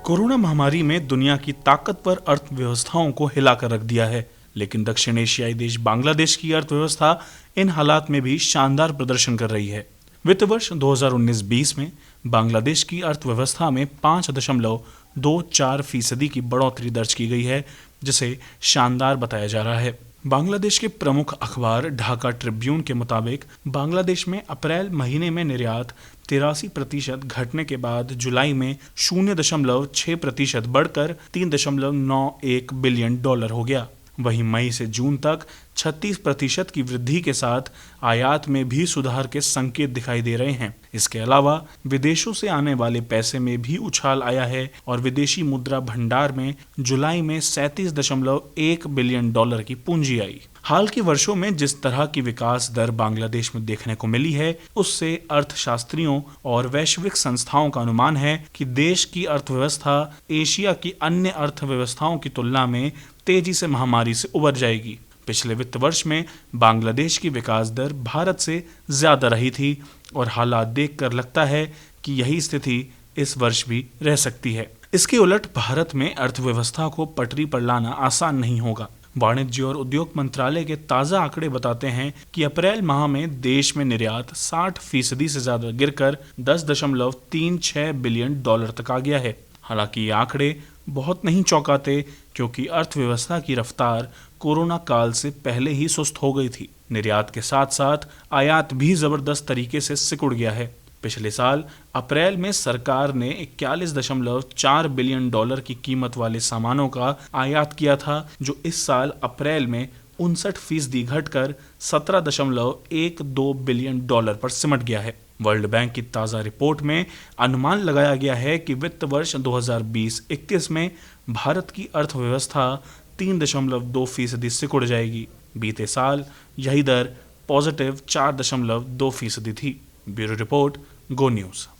Corona महामारी में दुनिया की ताकतवर अर्थव्यवस्थाओं को हिलाकर रख दिया है, लेकिन दक्षिण एशियाई देश बांग्लादेश की अर्थव्यवस्था इन हालात में भी शानदार प्रदर्शन कर रही है। वित्त वर्ष 2019-20 में बांग्लादेश की अर्थव्यवस्था में 5.24% की बढ़ोतरी दर्ज की गई है, जिसे शानदार बताया जा रहा है। बांग्लादेश के प्रमुख अखबार ढाका ट्रिब्यून के मुताबिक बांग्लादेश में अप्रैल महीने में निर्यात 83% घटने के बाद जुलाई में 0.6% बढ़कर $3.91 बिलियन हो गया। वहीं मई से जून तक 36% की वृद्धि के साथ आयात में भी सुधार के संकेत दिखाई दे रहे हैं। इसके अलावा विदेशों से आने वाले पैसे में भी उछाल आया है और विदेशी मुद्रा भंडार में जुलाई में $37.1 बिलियन की पूंजी आई। हाल के वर्षों में जिस तरह की विकास दर बांग्लादेश में देखने को मिली है, उससे अर्थशास्त्रियों और वैश्विक संस्थाओं का अनुमान है कि देश की अर्थव्यवस्था एशिया की अन्य अर्थव्यवस्थाओं की तुलना में तेजी से महामारी से उबर जाएगी। पिछले वित्त वर्ष में बांग्लादेश की विकास दर भारत से ज्यादा रही थी और हालात देखकर लगता है कि यही स्थिति इस वर्ष भी रह सकती है। इसके उलट भारत में अर्थव्यवस्था को पटरी पर लाना आसान नहीं होगा। वाणिज्य और उद्योग मंत्रालय के ताजा आंकड़े बताते हैं कि अप्रैल माह में देश में निर्यात 60% से ज्यादा गिरकर $10.36 बिलियन तक आ गया है। हालांकि ये आंकड़े बहुत नहीं चौंकाते, क्योंकि अर्थव्यवस्था की रफ्तार कोरोना काल से पहले ही सुस्त हो गई थी। निर्यात के साथ साथ आयात भी जबरदस्त तरीके से सिकुड़ गया है। पिछले साल अप्रैल में सरकार ने $41.4 बिलियन की कीमत वाले सामानों का आयात किया था, जो इस साल अप्रैल में 59% घटकर $17.12 बिलियन पर सिमट गया है। वर्ल्ड बैंक की ताज़ा रिपोर्ट में अनुमान लगाया गया है कि वित्त वर्ष 2020-21 में भारत की अर्थव्यवस्था 3.2% सिकुड़ जाएगी। बीते साल यही दर पॉजिटिव 4.2% थी। ब्यूरो रिपोर्ट, गो न्यूज़।